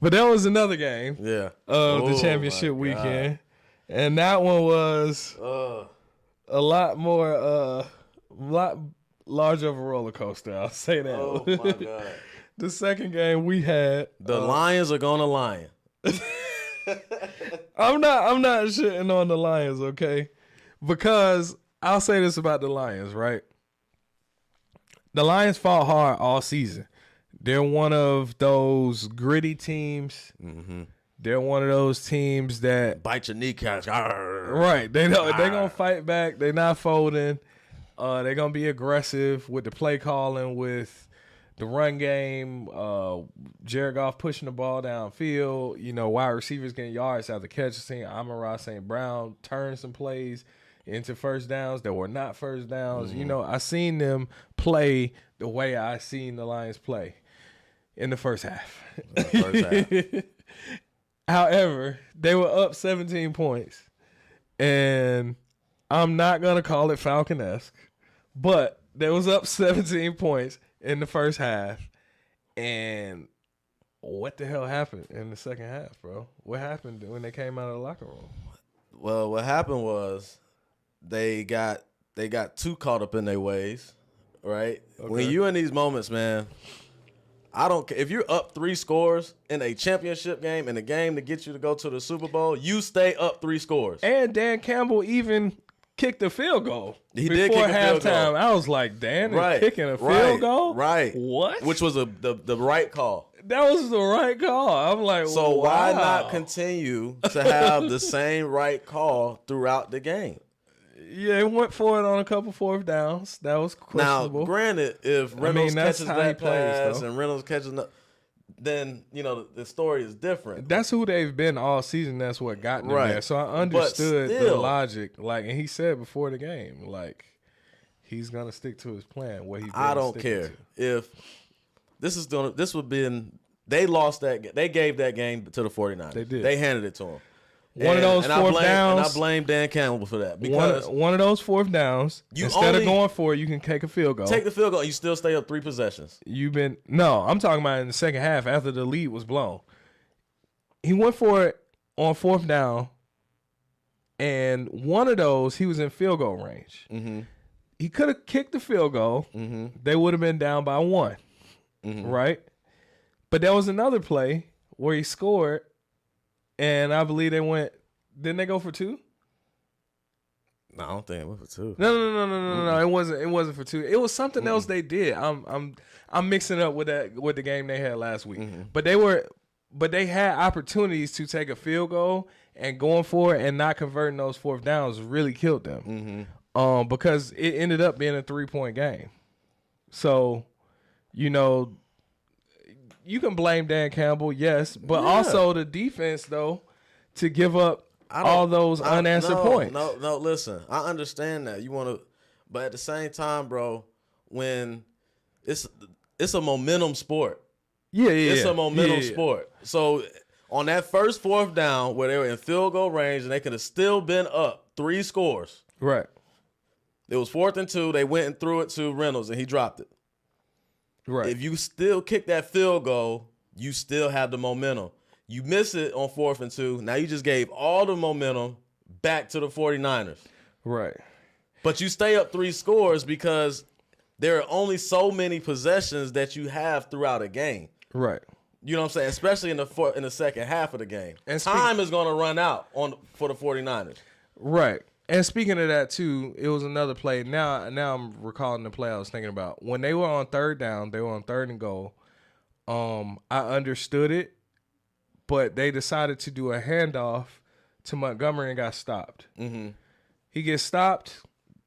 But that was another game. Yeah. Of the championship weekend. And that one was a lot larger of a roller coaster. I'll say that. Oh my God. The second game we had, the Lions are gonna lion. I'm not shitting on the Lions, okay? Because I'll say this about the Lions, right? The Lions fought hard all season. They're one of those gritty teams. Mm-hmm. They're one of those teams that bite your kneecaps. Right. They're gonna fight back. They're not folding. They're gonna be aggressive with the play calling, with the run game. Jared Goff pushing the ball downfield. You know, wide receivers getting yards after catch. Seeing Amon-Ra St. Brown turn some plays into first downs that were not first downs. Mm-hmm. You know, I seen them play the way I seen the Lions play in the first half. However, they were up 17 points. And I'm not going to call it Falcon-esque, but they was up 17 points in the first half. And what the hell happened in the second half, bro? What happened when they came out of the locker room? Well, what happened was they got too caught up in their ways, right? Okay. When you in these moments, man, I don't care if you're up 3 scores in a championship game, in a game to get you to go to the Super Bowl, you stay up 3 scores. And Dan Campbell even kicked a field goal. He did kick a field goal. I was like, Dan is kicking a field goal? Right. What? Which was the right call. That was the right call. I'm like, so why not continue to have the same right call throughout the game? Yeah, it went for it on a couple fourth downs. That was questionable. Now, granted, if Reynolds catches that pass and Reynolds catches then, you know, the story is different. That's who they've been all season. That's what got them there. So I understood the logic. Like, and he said before the game, like, he's going to stick to his plan. I don't care. If they lost that. They gave that game to the 49ers. They did. They handed it to him. One of those fourth downs. And I blame Dan Campbell for that. Because one of those fourth downs, instead of going for it, you can take a field goal. Take the field goal and you still stay up 3 possessions. I'm talking about in the second half after the lead was blown. He went for it on fourth down, and one of those, he was in field goal range. Mm-hmm. He could have kicked the field goal. Mm-hmm. They would have been down by 1, right? But there was another play where he scored, and I believe didn't they go for 2? No, I don't think it went for 2. No. It wasn't for 2. It was something else they did. I'm mixing up with the game they had last week. Mm-hmm. But they had opportunities to take a field goal, and going for it and not converting those fourth downs really killed them. Mm-hmm. Because it ended up being a 3-point game. So, you know, you can blame Dan Campbell, yes, but also the defense, though, to give up all those unanswered points. No, listen, I understand that. You want to, but at the same time, bro, when it's a momentum sport. It's a momentum sport. So on that first fourth down where they were in field goal range and they could have still been up 3 scores. Right. It was 4th and 2. They went and threw it to Reynolds and he dropped it. Right. If you still kick that field goal, you still have the momentum. You miss it on 4th and 2. Now you just gave all the momentum back to the 49ers. Right. But you stay up 3 scores because there are only so many possessions that you have throughout a game. Right. You know what I'm saying? Especially in the second half of the game. And time is going to run out for the 49ers. Right. And speaking of that, too, it was another play. Now I'm recalling the play I was thinking about. When they were on third down, they were on 3rd and goal. I understood it, but they decided to do a handoff to Montgomery and got stopped. Mm-hmm. He gets stopped.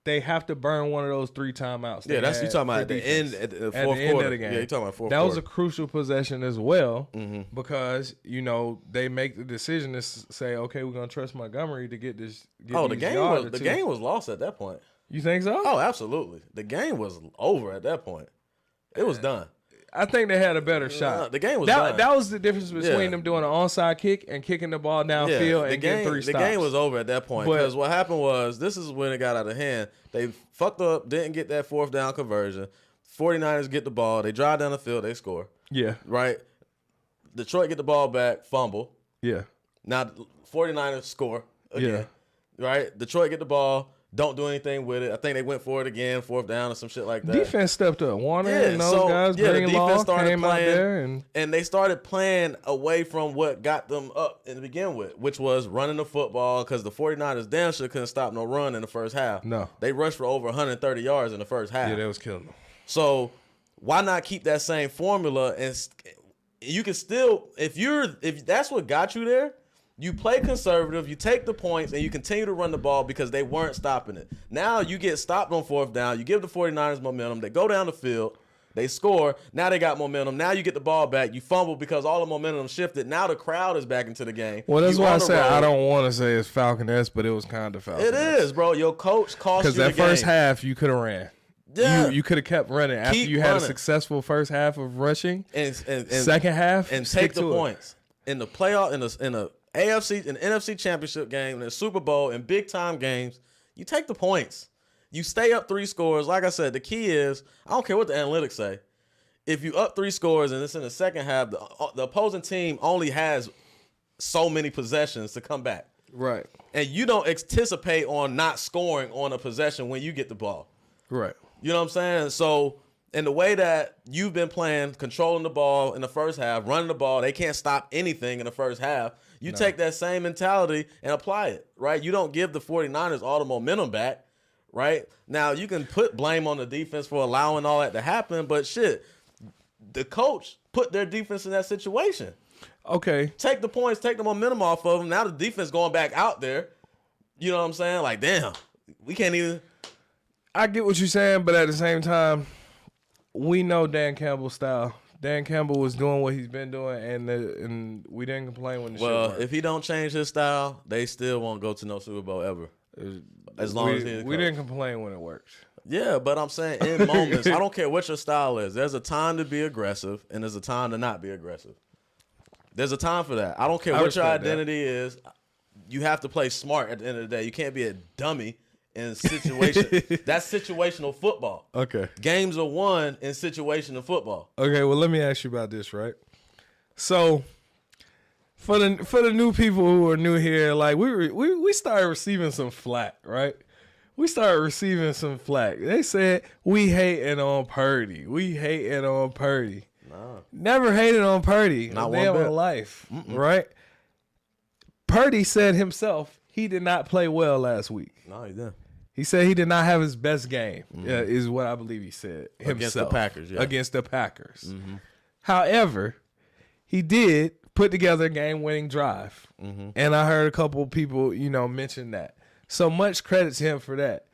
They have to burn one of those 3 timeouts. Yeah, that's you talking about at the end of the game. Yeah, you talking about fourth quarter. That was a crucial possession as well because, you know, they make the decision to say, okay, we're going to trust Montgomery to get this. The game was lost at that point. You think so? Oh, absolutely. The game was over at that point. It was done. I think they had a better shot. The game was done. That was the difference between them doing an onside kick and kicking the ball downfield and getting 3 stops. The game was over at that point because what happened was this is when it got out of hand. They fucked up, didn't get that 4th down conversion. 49ers get the ball. They drive down the field. They score. Yeah. Right? Detroit get the ball back, fumble. Yeah. Now 49ers score again. Yeah. Right? Detroit get the ball, don't do anything with it. I think they went for it again, 4th down or some shit like that. Defense stepped up. Warner and those guys, the defense Law, started came playing, out there and they started playing away from what got them up in the begin with, which was running the football, because the 49ers damn sure couldn't stop no run in the first half. No. They rushed for over 130 yards in the first half. Yeah, they was killing them. So why not keep that same formula? And you can still, if that's what got you there, you play conservative, you take the points, and you continue to run the ball because they weren't stopping it. Now you get stopped on 4th down. You give the 49ers momentum. They go down the field. They score. Now they got momentum. Now you get the ball back. You fumble because all the momentum shifted. Now the crowd is back into the game. Well, that's why I said I don't want to say it's Falcon-esque, but it was kind of Falcon-esque. It is, bro. Your coach cost you the game. Because that first half, you could have ran. Yeah. You could have kept running after you had a successful first half of rushing. And second half, and take the points. In the playoff, in the AFC and NFC Championship game, in the Super Bowl, and big time games, you take the points. You stay up 3 scores. Like I said, the key is, I don't care what the analytics say. If you up 3 scores and it's in the second half, the opposing team only has so many possessions to come back. Right. And you don't anticipate on not scoring on a possession when you get the ball. Right. You know what I'm saying? So in the way that you've been playing, controlling the ball in the first half, running the ball, they can't stop anything in the first half. You take that same mentality and apply it, right? You don't give the 49ers all the momentum back, right? Now, you can put blame on the defense for allowing all that to happen, but shit, the coach put their defense in that situation. Okay. Take the points, take the momentum off of them. Now the defense going back out there. You know what I'm saying? Like, damn, we can't even. I get what you're saying, but at the same time, we know Dan Campbell's style. Dan Campbell was doing what he's been doing, and we didn't complain when the shit worked. If he don't change his style, they still won't go to no Super Bowl ever. As long as we didn't complain when it worked. Yeah, but I'm saying in moments, I don't care what your style is. There's a time to be aggressive, and there's a time to not be aggressive. There's a time for that. I don't care what your identity is. You have to play smart at the end of the day. You can't be a dummy in situation. That's situational football. Okay. Games are won in situational football. Okay, well, let me ask you about this, right? So, for the new people who are new here, like we started receiving some flack, right? We started receiving some flack. They said we hating on Purdy. We hating on Purdy. Nah. Never hated on Purdy. Not one bit. In life, right? Purdy said himself he did not play well last week. No, he didn't. He said he did not have his best game, is what I believe he said himself. Against the Packers, yeah. Against the Packers. Mm-hmm. However, he did put together a game-winning drive. Mm-hmm. And I heard a couple of people, mention that. So much credit to him for that.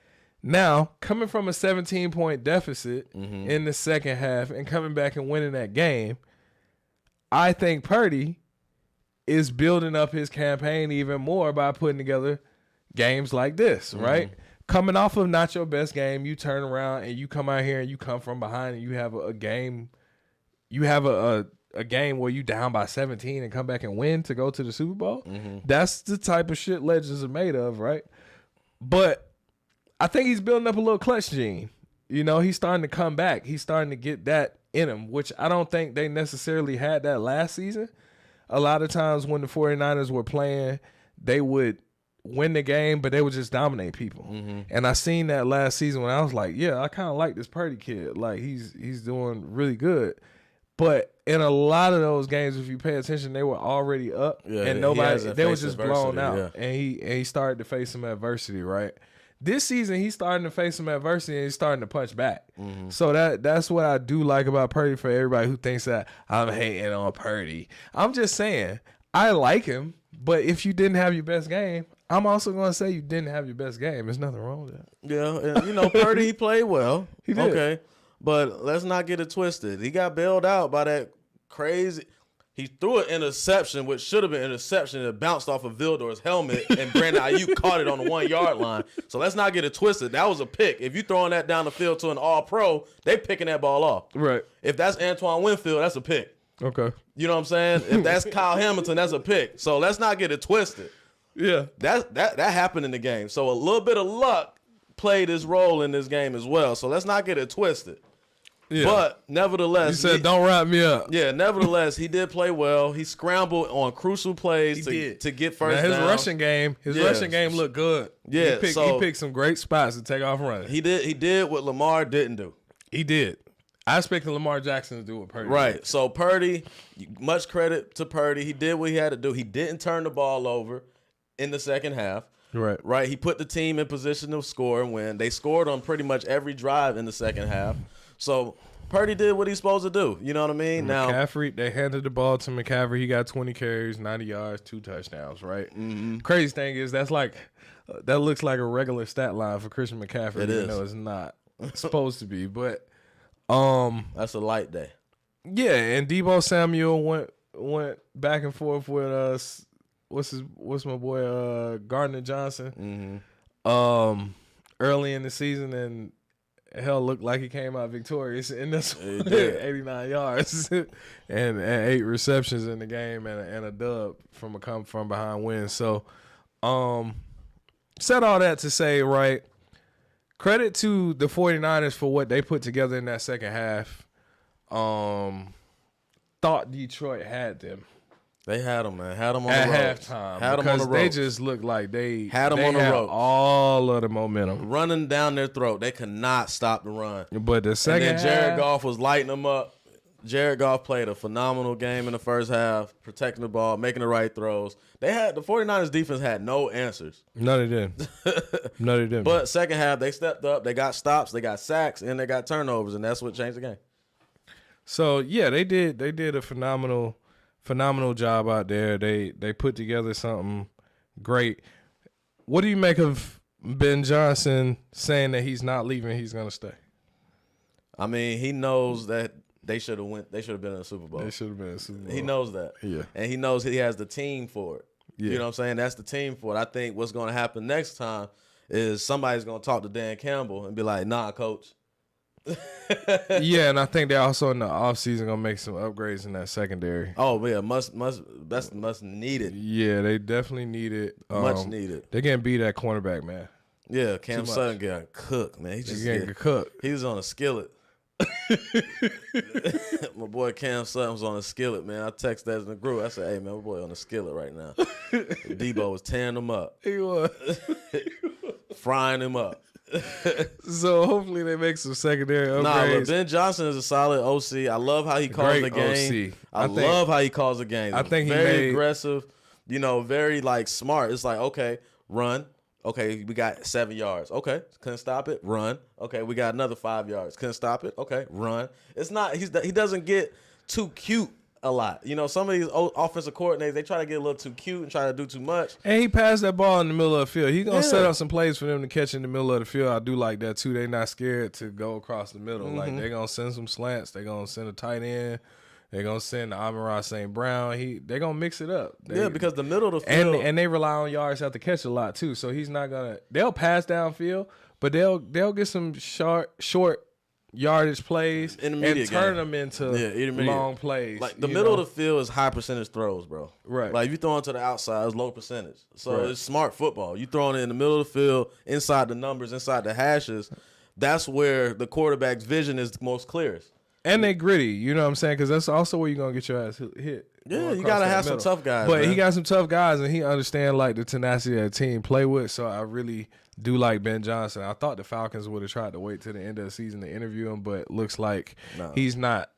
Now, coming from a 17-point deficit in the second half and coming back and winning that game, I think Purdy is building up his campaign even more by putting together games like this, right? Coming off of not your best game, you turn around and you come out here and you come from behind and you have a game. You have a game where you down by 17 and come back and win to go to the Super Bowl. That's the type of shit legends are made of, right? But I think he's building up a little clutch gene. He's starting to come back. He's starting to get that in him, which I don't think they necessarily had that last season. A lot of times when the 49ers were playing, they would win the game, but they would just dominate people. And I seen that last season when I was like, yeah, I kind of like this Purdy kid. Like he's doing really good. But in a lot of those games, if you pay attention, they were already up and they were just blown out. Yeah. And he started to face some adversity, right? This season, he's starting to face some adversity and he's starting to punch back. So that's what I do like about Purdy for everybody who thinks that I'm hating on Purdy. I'm just saying, I like him, but if you didn't have your best game, I'm also going to say you didn't have your best game. There's nothing wrong with that. Yeah, and, Purdy, he played well. He did. Okay, but let's not get it twisted. He got bailed out by that crazy. He threw an interception, which should have been an interception, that bounced off of Vildor's helmet, and Brandon Ayuk caught it on the 1 yard line. So let's not get it twisted. That was a pick. If you throwing that down the field to an all-pro, they picking that ball off. Right. If that's Antoine Winfield, that's a pick. Okay. You know what I'm saying? If that's Kyle Hamilton, that's a pick. So let's not get it twisted. Yeah. That happened in the game. So a little bit of luck played his role in this game as well. So let's not get it twisted. Yeah. But nevertheless, you said don't wrap me up. Yeah, nevertheless, he did play well. He scrambled on crucial plays to get first down. His rushing game looked good. Yeah, he picked some great spots to take off running. He did what Lamar didn't do. He did. I expected Lamar Jackson to do what Purdy did. Did. So Purdy, much credit to Purdy. He did what he had to do. He didn't turn the ball over in the second half. Right. He put the team in position to score and win. They scored on pretty much every drive in the second half. So Purdy did what he's supposed to do. You know what I mean? McCaffrey, they handed the ball to McCaffrey. He got 20 carries, 90 yards, 2 touchdowns, right? Mm-hmm. Crazy thing is that looks like a regular stat line for Christian McCaffrey. Even though it's not supposed to be. But that's a light day. Yeah, and Deebo Samuel went back and forth with us. What's my boy Gardner Johnson? Mm-hmm. Early in the season, and hell looked like he came out victorious in this one, 89 yards and 8 receptions in the game and a dub from a come from behind win. So, said all that to say, right, credit to the 49ers for what they put together in that second half. Thought Detroit had them. They had them, man. Had them on the road. At halftime. Had them on the road. They just looked like they had them on the road. All of the momentum. Running down their throat. They could not stop the run. But the second half. And then Jared Goff was lighting them up. Jared Goff played a phenomenal game in the first half, protecting the ball, making the right throws. The 49ers defense had no answers. No, they didn't. No, they didn't. But second half, they stepped up. They got stops. They got sacks, and they got turnovers, and that's what changed the game. So, yeah, they did a phenomenal job out there. They put together something great. What do you make of Ben Johnson saying that he's not leaving, he's going to stay? I mean, he knows that they should have been in the Super Bowl. They should have been in the Super Bowl. He knows that. Yeah. And he knows he has the team for it. Yeah. You know what I'm saying? That's the team for it. I think what's going to happen next time is somebody's going to talk to Dan Campbell and be like, "Nah, coach." Yeah, and I think they also in the offseason gonna make some upgrades in that secondary. Oh yeah, must needed. Yeah, they definitely need it. Much needed. They getting beat at cornerback, man. Yeah, Cam Sutton got cooked, man. He just getting cooked. He was on a skillet. My boy Cam Sutton was on a skillet, man. I texted that in the group. I said, "Hey man, my boy on a skillet right now." Debo was tearing him up. He was frying him up. So hopefully they make some secondary upgrades. Nah, but Ben Johnson is a solid OC. I love how he calls the game. I love how he calls the game. I think very aggressive. Very like smart. It's like, okay, run. Okay, we got 7 yards. Okay, couldn't stop it. Run. Okay, we got another 5 yards. Couldn't stop it. Okay, run. It's not. He doesn't get too cute a lot. Some of these offensive coordinators, they try to get a little too cute and try to do too much. And he passed that ball in the middle of the field. He's going to set up some plays for them to catch in the middle of the field. I do like that, too. They're not scared to go across the middle. Mm-hmm. Like, they're going to send some slants. They're going to send a tight end. They're going to send Amon-Ra St. Brown. They're going to mix it up. Because the middle of the field. And they rely on yards after catch a lot, too. So he's not going to – they'll pass downfield, but they'll get some short yardage plays and turn them into long plays. Like the middle of the field is high percentage throws, bro. Right. Like if you throwing to the outside, it's low percentage. So it's smart football. You throwing it in the middle of the field, inside the numbers, inside the hashes. That's where the quarterback's vision is the most clearest. And they gritty, you know what I'm saying? Because that's also where you're going to get your ass hit. Yeah, you got to have some tough guys. But man. He got some tough guys, and he understands like the tenacity that the team play with. So I really do like Ben Johnson. I thought the Falcons would have tried to wait to the end of the season to interview him, but looks like he's not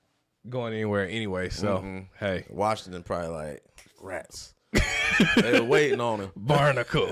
going anywhere anyway. So, hey. Washington probably like rats. They were waiting on him. Barnacle.